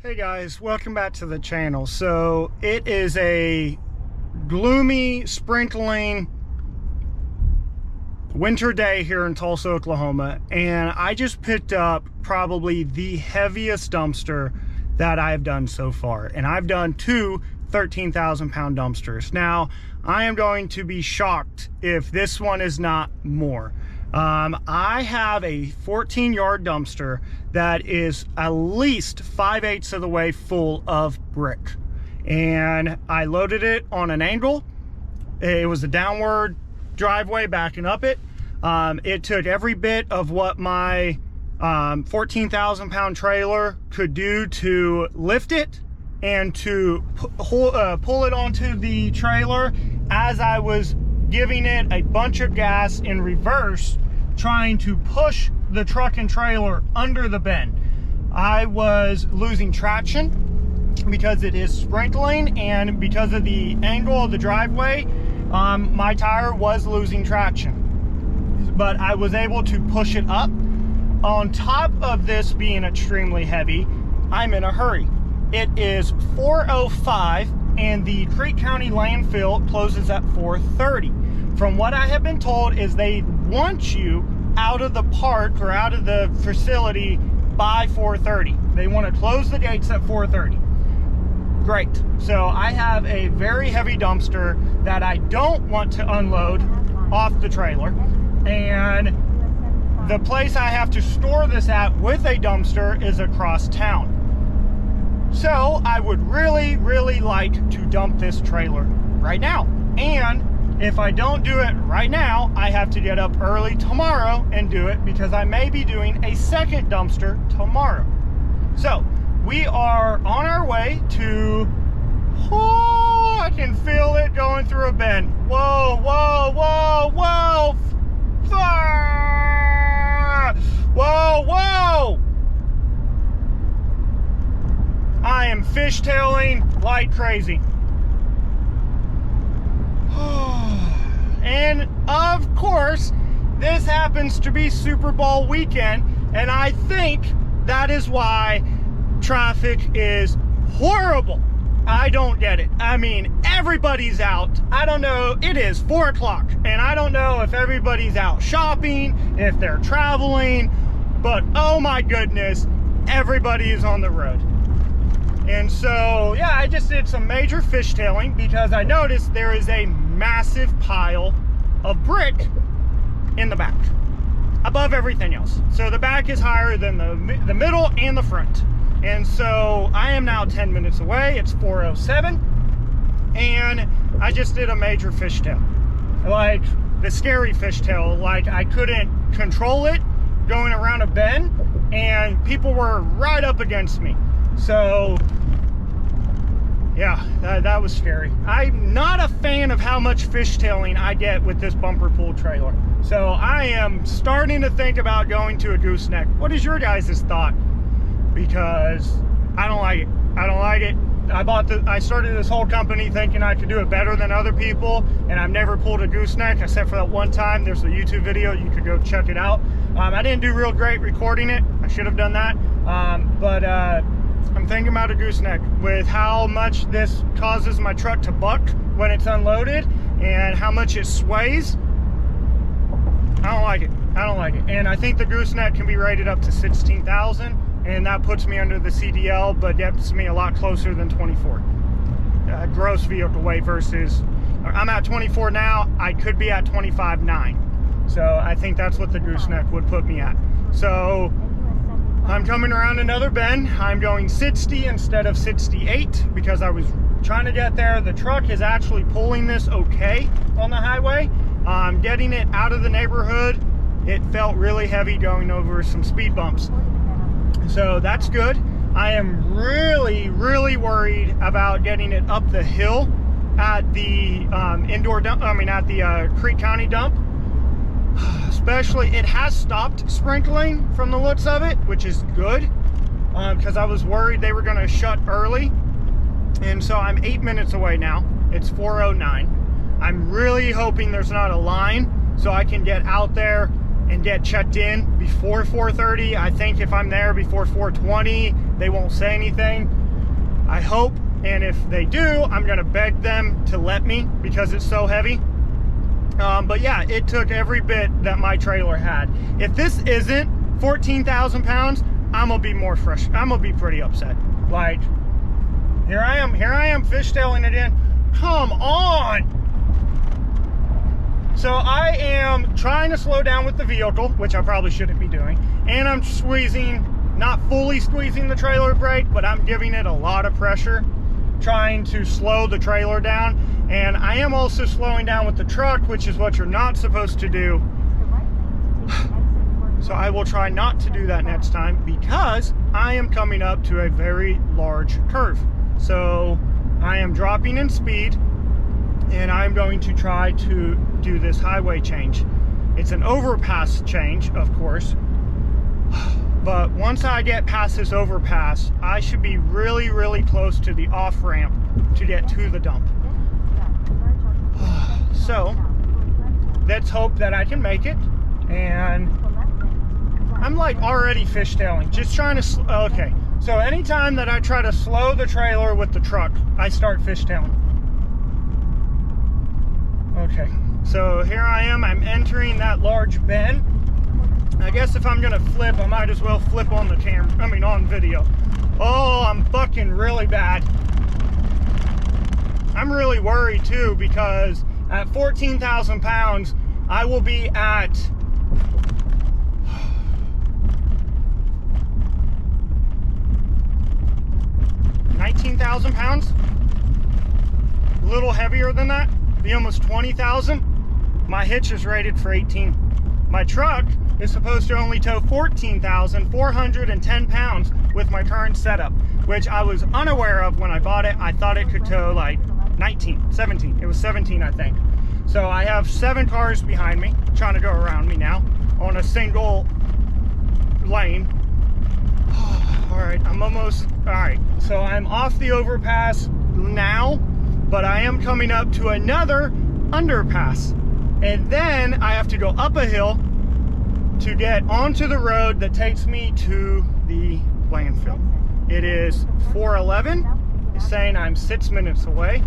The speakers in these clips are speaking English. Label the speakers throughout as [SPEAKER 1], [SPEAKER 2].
[SPEAKER 1] Hey guys, welcome back to the channel. So it is a gloomy, sprinkling winter day here in Tulsa, Oklahoma, and I just picked up probably the heaviest dumpster that I've done so far, and I've done two 13,000-pound dumpsters. Now I am going to be shocked if this one is not more. I have a 14-yard dumpster that is at least 5/8 of the way full of brick, and I loaded it on an angle. It was a downward driveway backing up it. It took every bit of what my 14,000-pound trailer could do to lift it and to pull it onto the trailer as I was giving it a bunch of gas in reverse, trying to push the truck and trailer under the bend. I was losing traction because it is sprinkling, and because of the angle of the driveway, my tire was losing traction. But I was able to push it up. On top of this being extremely heavy, I'm in a hurry. It is 4:05 and the Creek County landfill closes at 4:30. From what I have been told is they want you out of the park or out of the facility by 4:30. They want to close the gates at 4:30. Great. So I have a very heavy dumpster that I don't want to unload off the trailer, and the place I have to store this at with a dumpster is across town. So I would really like to dump this trailer right now. And if I don't do it right now, I have to get up early tomorrow and do it, because I may be doing a second dumpster tomorrow. So we are on our way to, oh, I can feel it going through a bend. Whoa, whoa, whoa, whoa. Ah! Whoa, whoa. I am fishtailing like crazy. And of course, this happens to be Super Bowl weekend, and I think that is why traffic is horrible. I don't get it. I mean, everybody's out. I don't know, it is 4 o'clock, and I don't know if everybody's out shopping, if they're traveling, but oh my goodness, everybody is on the road. And so, yeah, I just did some major fishtailing because I noticed there is a massive pile of brick in the back, above everything else. So the back is higher than the middle and the front. And so I am now 10 minutes away. It's 4:07, and I just did a major fishtail. Like the scary fishtail, like I couldn't control it going around a bend, and people were right up against me. So yeah, that was scary. I'm not a fan of how much fishtailing I get with this bumper pull trailer. So I am starting to think about going to a gooseneck. What is your guys' thought? Because I don't like it. I don't like it. I started this whole company thinking I could do it better than other people, and I've never pulled a gooseneck except for that one time. There's a YouTube video, you could go check it out. I didn't do real great recording it. I should have done that. But I'm thinking about a gooseneck with how much this causes my truck to buck when it's unloaded and how much it sways. I don't like it. I don't like it. And I think the gooseneck can be rated up to 16,000, and that puts me under the CDL, but gets me a lot closer than 24. Gross vehicle weight versus, I'm at 24 now, I could be at 25.9. So I think that's what the gooseneck would put me at. So I'm coming around another bend. I'm going 60 instead of 68 because I was trying to get there. The truck is actually pulling this okay on the highway. Getting it out of the neighborhood, it felt really heavy going over some speed bumps. So that's good. I am really worried about getting it up the hill at the at the Creek County dump. Especially, it has stopped sprinkling from the looks of it, which is good, because I was worried they were going to shut early. And so I'm 8 minutes away now. It's 4:09. I'm really hoping there's not a line so I can get out there and get checked in before 4:30. I think if I'm there before 4:20, they won't say anything. I hope, and if they do, I'm gonna beg them to let me because it's so heavy. But yeah, it took every bit that my trailer had. If this isn't 14,000 pounds, I'm gonna be more fresh. I'm gonna be pretty upset. Like, here I am fishtailing it in. Come on. So I am trying to slow down with the vehicle, which I probably shouldn't be doing. And I'm squeezing, not fully squeezing the trailer brake, but I'm giving it a lot of pressure, trying to slow the trailer down. And I am also slowing down with the truck, which is what you're not supposed to do. So I will try not to do that next time because I am coming up to a very large curve. So I am dropping in speed and I'm going to try to do this highway change. It's an overpass change, of course. But once I get past this overpass, I should be really, really close to the off-ramp to get to the dump. So let's hope that I can make it. And I'm like already fishtailing, just trying to, okay. So anytime that I try to slow the trailer with the truck, I start fishtailing. Okay, so here I am, I'm entering that large bend. I guess if I'm gonna flip, I might as well flip on the camera, on video. Oh, I'm fucking really bad. I'm really worried too because at 14,000 pounds, I will be at 19,000 pounds. A little heavier than that, be almost 20,000. My hitch is rated for 18. My truck is supposed to only tow 14,410 pounds with my current setup, which I was unaware of when I bought it. I thought it could tow like 17. It was 17, I think. So I have 7 cars behind me trying to go around me now on a single lane. All right, I'm almost, all right. So I'm off the overpass now, but I am coming up to another underpass. And then I have to go up a hill to get onto the road that takes me to the landfill. It is 4:11. It's saying I'm 6 minutes away.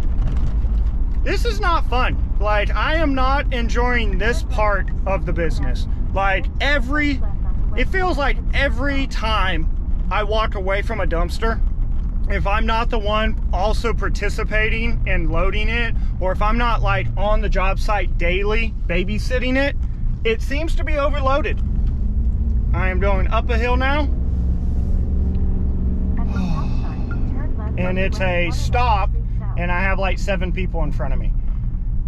[SPEAKER 1] This is not fun. Like, I am not enjoying this part of the business. Like, it feels like every time I walk away from a dumpster, if I'm not the one also participating in loading it, or if I'm not like on the job site daily babysitting it, it seems to be overloaded. I am going up a hill now. And it's a stop, and I have like 7 people in front of me.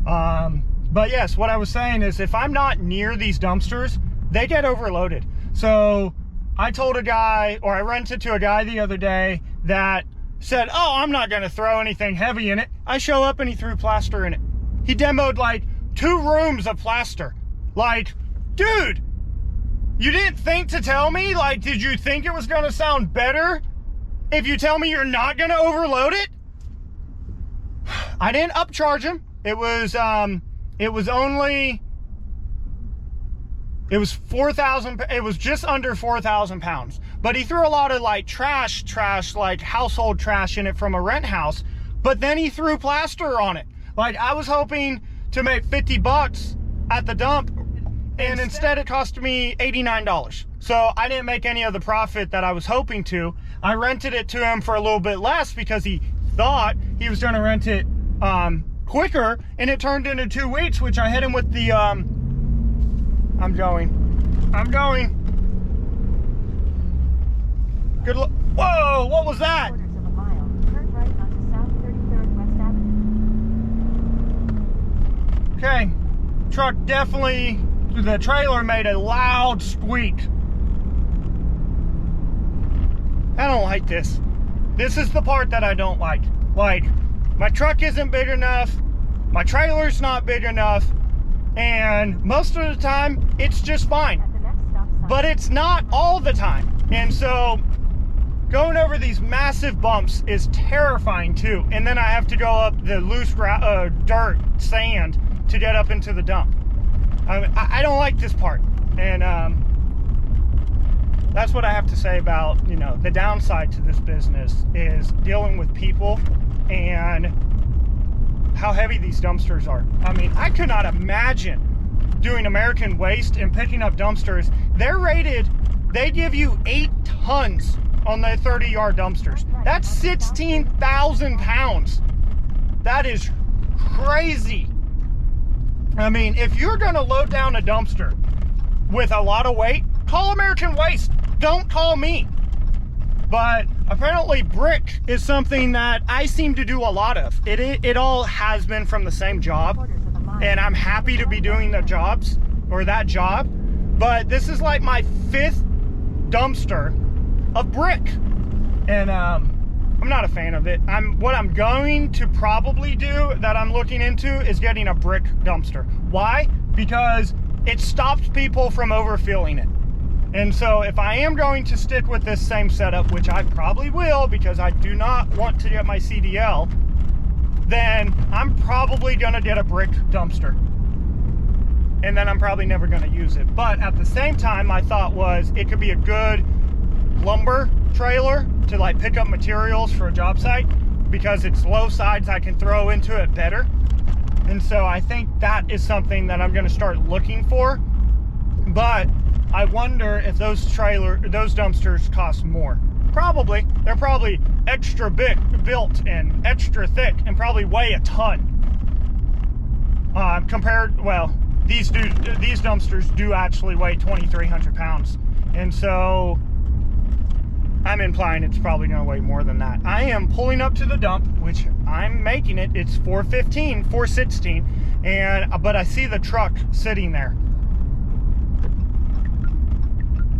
[SPEAKER 1] But yes, what I was saying is if I'm not near these dumpsters, they get overloaded. So I told a guy, or I rented to a guy the other day that said, oh, I'm not gonna throw anything heavy in it. I show up and he threw plaster in it. He demoed like 2 rooms of plaster. Like, dude, you didn't think to tell me? Like, did you think it was gonna sound better if you tell me you're not gonna overload it? I didn't upcharge him. It was 4,000, it was just under 4,000 pounds. But he threw a lot of like trash, like household trash in it from a rent house. But then he threw plaster on it. Like, I was hoping to make 50 bucks at the dump, and instead it cost me $89. So I didn't make any of the profit that I was hoping to. I rented it to him for a little bit less because he thought he was gonna rent it quicker, and it turned into 2 weeks, which I hit him with the, I'm going. Good luck. Whoa, what was that? Okay, truck definitely, the trailer made a loud squeak. I don't like this. This is the part that I don't like. Like, my truck isn't big enough, my trailer's not big enough, and most of the time it's just fine. But it's not all the time. And so going over these massive bumps is terrifying too. And then I have to go up the loose dirt, sand to get up into the dump. I don't like this part. And that's what I have to say about, you know, the downside to this business is dealing with people and how heavy these dumpsters are. I mean, I could not imagine doing American Waste and picking up dumpsters. They're rated, they give you 8 tons on their 30-yard dumpsters. That's 16,000 pounds. That is crazy. I mean, if you're gonna load down a dumpster with a lot of weight, call American Waste. Don't call me. But apparently brick is something that I seem to do a lot of. It all has been from the same job, and I'm happy to be doing the jobs, or that job. But this is like my 5th dumpster of brick, and I'm not a fan of it. What I'm going to probably do, that I'm looking into, is getting a brick dumpster. Why? Because it stops people from overfilling it. And so if I am going to stick with this same setup, which I probably will because I do not want to get my CDL, then I'm probably gonna get a brick dumpster. And then I'm probably never gonna use it. But at the same time, my thought was it could be a good lumber trailer to like pick up materials for a job site, because it's low sides, I can throw into it better. And so I think that is something that I'm gonna start looking for. But I wonder if those dumpsters cost more. Probably. They're probably extra big built and extra thick and probably weigh a ton. Well, these dumpsters do actually weigh 2,300 pounds. And so I'm implying it's probably gonna weigh more than that. I am pulling up to the dump, which I'm making it. It's 4:15, 4:16, but I see the truck sitting there.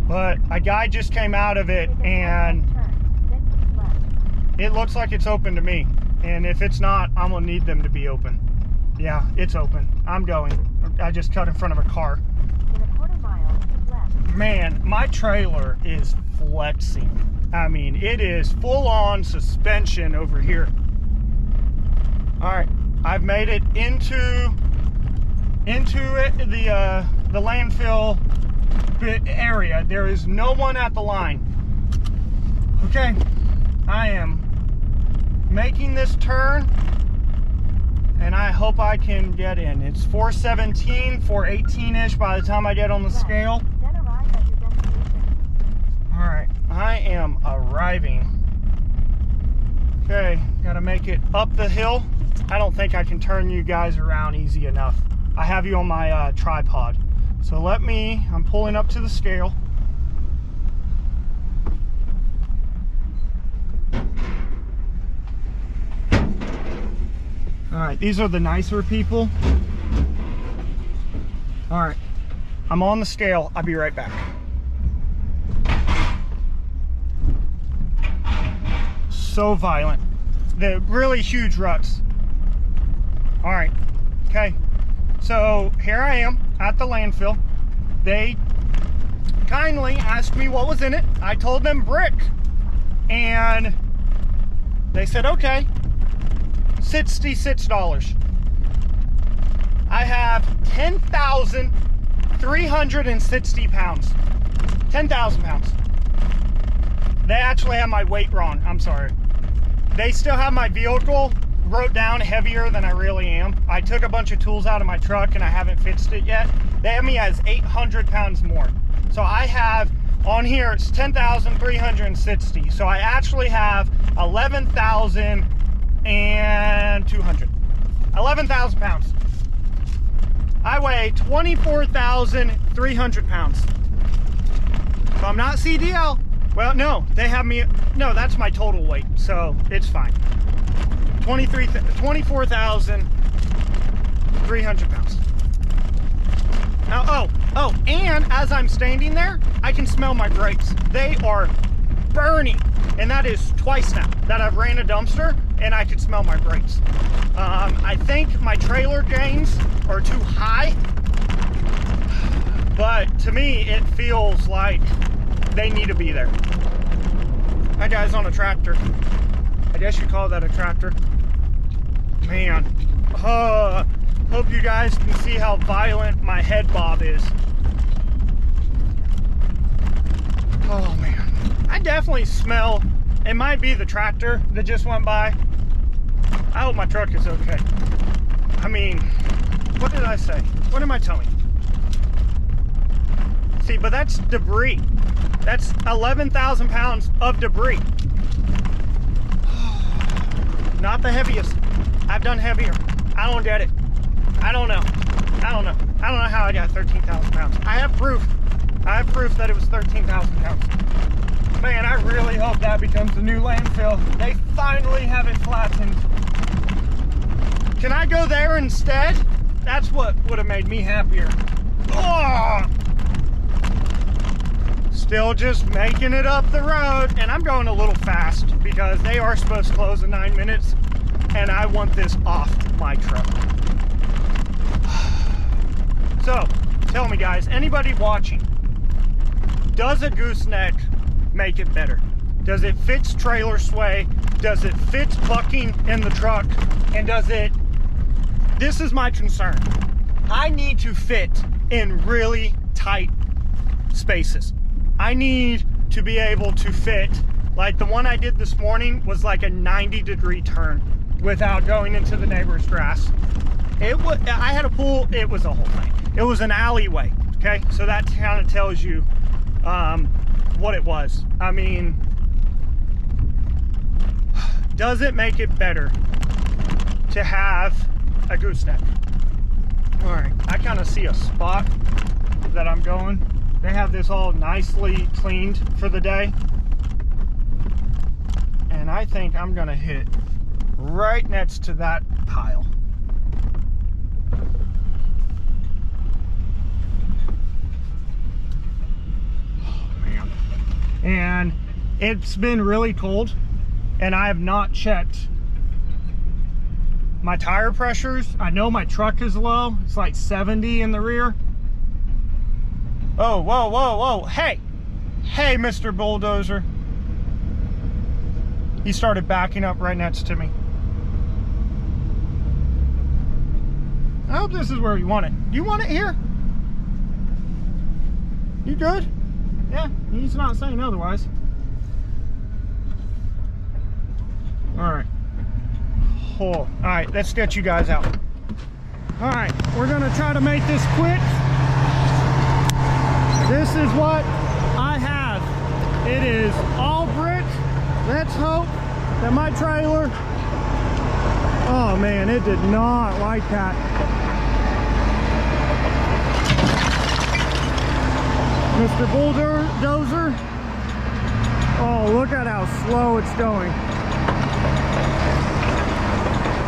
[SPEAKER 1] But a guy just came out of it, and it looks like it's open to me. And if it's not, I'm gonna need them to be open. Yeah, it's open. I'm going. I just cut in front of a car.
[SPEAKER 2] In a quarter mile, left.
[SPEAKER 1] Man, my trailer is flexing. I mean, it is full-on suspension over here. All right, I've made it into the landfill area. There is no one at the line. Okay, I am making this turn, and I hope I can get in. It's 4:17, 4:18-ish by the time I get on the scale.
[SPEAKER 2] Then arrive at your destination.
[SPEAKER 1] All right, I am arriving. Okay, gotta make it up the hill. I don't think I can turn you guys around easy enough. I have you on my tripod. So I'm pulling up to the scale. All right, these are the nicer people. All right, I'm on the scale. I'll be right back. So violent. The really huge ruts. All right, okay. So here I am at the landfill. They kindly asked me what was in it. I told them brick, and they said, okay, $66. I have 10,360 pounds. 10,000 pounds. They actually have my weight wrong. I'm sorry. They still have my vehicle wrote down heavier than I really am. I took a bunch of tools out of my truck and I haven't fixed it yet. They have me as 800 pounds more. So I have on here, it's 10,360. So I actually have 11,200. 11,000 pounds. I weigh 24,300 pounds. So I'm not CDL. Well, no, they have me, no, that's my total weight. So it's fine. 24,300 pounds. Now, oh, and as I'm standing there, I can smell my brakes. They are burning. And that is twice now that I've ran a dumpster and I can smell my brakes. I think my trailer gains are too high, but to me, it feels like they need to be there. That guy's on a tractor. I guess you call that a tractor. Man, hope you guys can see how violent my head bob is. Oh man, I definitely smell, it might be the tractor that just went by. I hope my truck is okay. I mean, what did I say? What am I telling you? See, but that's debris. That's 11,000 pounds of debris. Not the heaviest. I've done heavier. I don't get it. I don't know. I don't know. I don't know how I got 13,000 pounds. I have proof. I have proof that it was 13,000 pounds. Man, I really hope that becomes the new landfill. They finally have it flattened. Can I go there instead? That's what would have made me happier. Oh! Still just making it up the road, and I'm going a little fast because they are supposed to close in 9 minutes, and I want this off my truck. So, tell me guys, anybody watching, does a gooseneck make it better? Does it fit trailer sway? Does it fit bucking in the truck? And does it, this is my concern, I need to fit in really tight spaces. I need to be able to fit, like the one I did this morning was like a 90-degree turn without going into the neighbor's grass. It was, I had a pool, it was a whole thing. It was an alleyway, okay? So that kind of tells you what it was. I mean, does it make it better to have a gooseneck? All right, I kind of see a spot that I'm going. They have this all nicely cleaned for the day. And I think I'm gonna hit right next to that pile. Oh man. And it's been really cold and I have not checked my tire pressures. I know my truck is low. It's like 70 in the rear. Oh, whoa, whoa, whoa. Hey, hey, Mr. Bulldozer. He started backing up right next to me. I hope this is where you want it. Do you want it here? You good? Yeah, he's not saying otherwise. All right. Oh, all right, let's get you guys out. All right, we're gonna try to make this quick. This is what I have. It is all brick. Let's hope that my trailer, oh man, it did not like that. Mr. Bulldozer, oh, look at how slow it's going.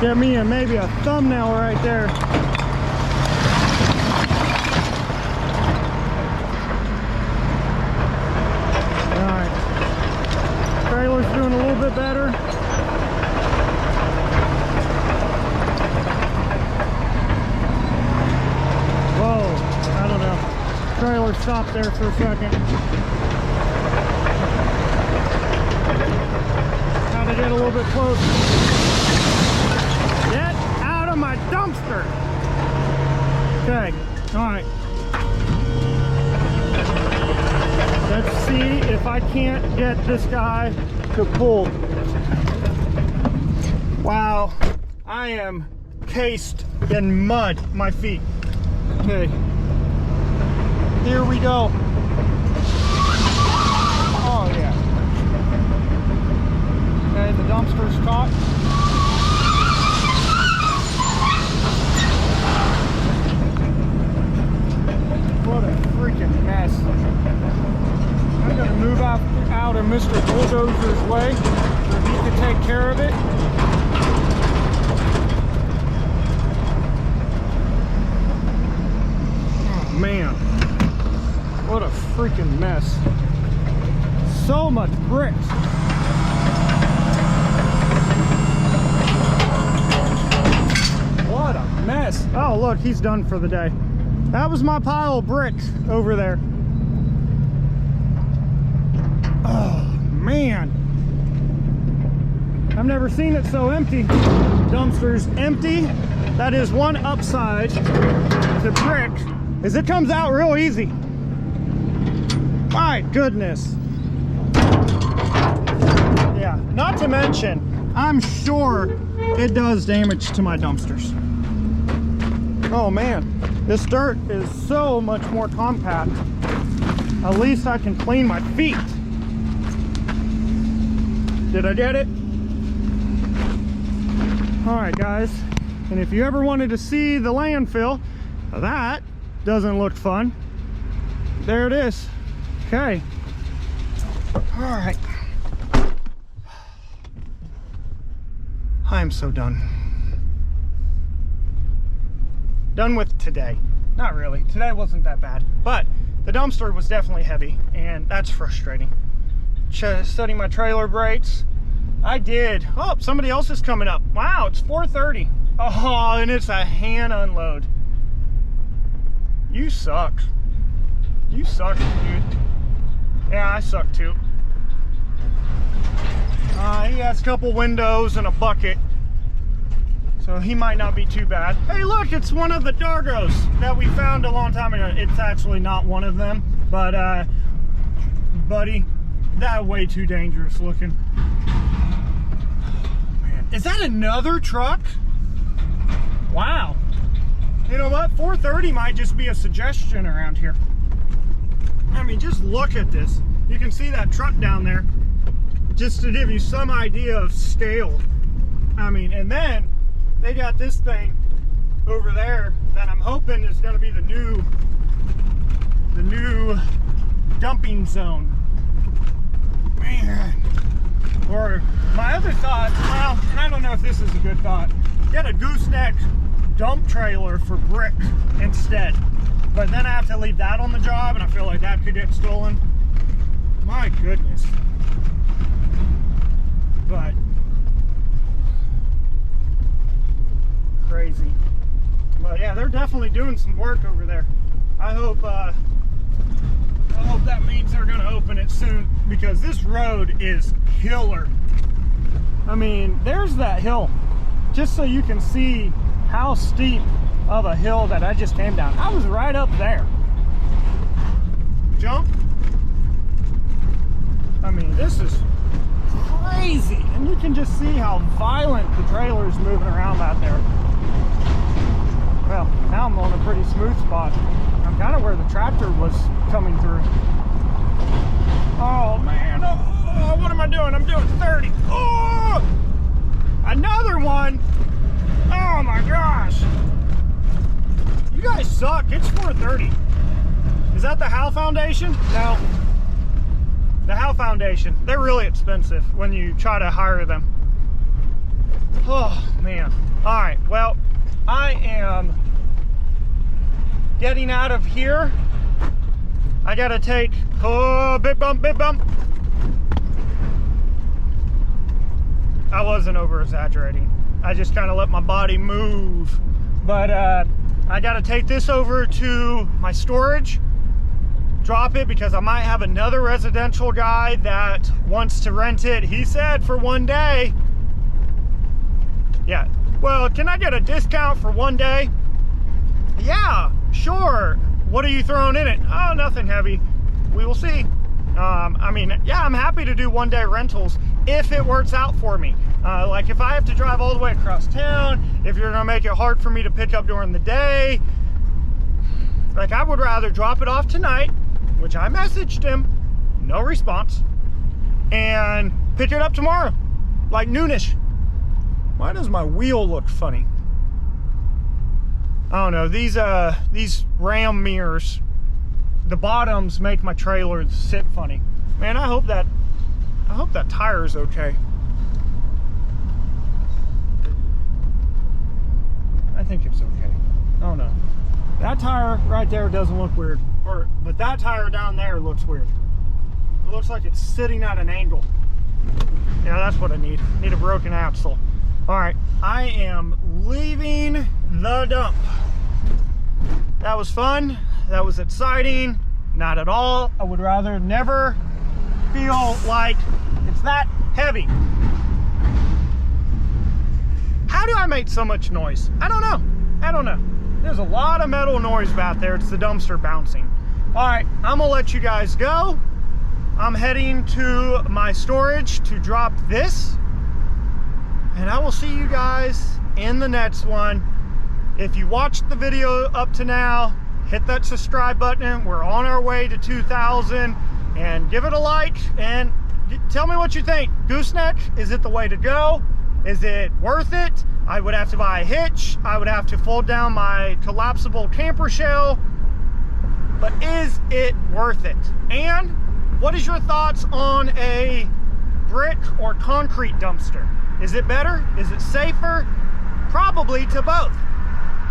[SPEAKER 1] Get me maybe a thumbnail right there. Trailer's doing a little bit better. Whoa, I don't know. Trailer stopped there for a second. Had to get a little bit close. Get out of my dumpster. Okay, all right. Let's see if I can't get this guy to pull. Wow, I am cased in mud, my feet. Okay, here we go. Oh yeah. Okay, the dumpster's caught. What a freaking mess. I'm going to move out of Mr. Bulldozer's way so he can take care of it. Oh man, what a freaking mess. So much bricks. What a mess. Oh look, he's done for the day. That was my pile of bricks over there. Oh man, I've never seen it so empty. Dumpster's empty. That is one upside to brick, is it comes out real easy. My goodness. Yeah, not to mention, I'm sure it does damage to my dumpsters. Oh man, this dirt is so much more compact. At least I can clean my feet. Did I get it? All right, guys. And if you ever wanted to see the landfill, that doesn't look fun. There it is. Okay. All right. I'm so done. Done with today. Not really. Today wasn't that bad, but the dumpster was definitely heavy, and that's frustrating. Studying my trailer brakes. I did. Oh, somebody else is coming up. Wow, it's 4:30. Oh, and it's a hand unload. You suck. You suck, dude. Yeah, I suck too. He has a couple windows and a bucket, so he might not be too bad. Hey, look, it's one of the Dargos that we found a long time ago. It's actually not one of them, but buddy, that way too dangerous looking. Man, is that another truck? Wow. You know what? 4:30 might just be a suggestion around here. I mean, just look at this. You can see that truck down there. Just to give you some idea of scale. I mean, and then they got this thing over there that I'm hoping is going to be the new dumping zone. Man. Or my other thought, well, I don't know if this is a good thought. Get a gooseneck dump trailer for brick instead. But then I have to leave that on the job, and I feel like that could get stolen. My goodness. But crazy. But yeah, they're definitely doing some work over there. I hope that means they're gonna open it soon, because this road is killer. I mean, there's that hill, just so you can see how steep of a hill that I just came down. I was right up there. Jump. I mean, this is crazy, and you can just see how violent the trailer is moving around out there. Well, now I'm on a pretty smooth spot. I'm kind of where the tractor was coming through. Oh man, oh, what am I doing? I'm doing 30. Oh, another one. Oh my gosh. You guys suck. It's 4:30. Is that the Howe Foundation? No. The Howe Foundation. They're really expensive when you try to hire them. Oh man. All right. Well, I am getting out of here. I gotta take, oh, big bump, big bump. I wasn't over exaggerating. I just kind of let my body move. But I gotta take this over to my storage, drop it, because I might have another residential guy that wants to rent it. He said for one day. Yeah, well, can I get a discount for one day? Yeah, sure. What are you throwing in it? Oh, nothing heavy. We will see. I mean, yeah, I'm happy to do one-day rentals if it works out for me. Like if I have to drive all the way across town, if you're gonna make it hard for me to pick up during the day, like I would rather drop it off tonight, which I messaged him, no response, and pick it up tomorrow, like noonish. Why does my wheel look funny? I don't know, these ram mirrors, the bottoms make my trailer sit funny. Man, I hope that tire is okay. I think it's okay. Oh no. That tire right there doesn't look weird. But that tire down there looks weird. It looks like it's sitting at an angle. Yeah, that's what I need. I need a broken axle. Alright, I am leaving the dump. That was fun. That was exciting. Not at all. I would rather never feel like it's that heavy. How do I make so much noise? I don't know. I don't know. There's a lot of metal noise out there. It's the dumpster bouncing. All right, I'm gonna let you guys go. I'm heading to my storage to drop this, and I will see you guys in the next one. If you watched the video up to now, hit that subscribe button. We're on our way to 2,000, and give it a like and tell me what you think. Gooseneck, is it the way to go? Is it worth it? I would have to buy a hitch. I would have to fold down my collapsible camper shell. But is it worth it? And what is your thoughts on a brick or concrete dumpster? Is it better? Is it safer? Probably to both.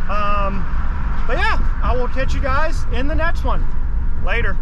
[SPEAKER 1] But yeah, I will catch you guys in the next one. Later.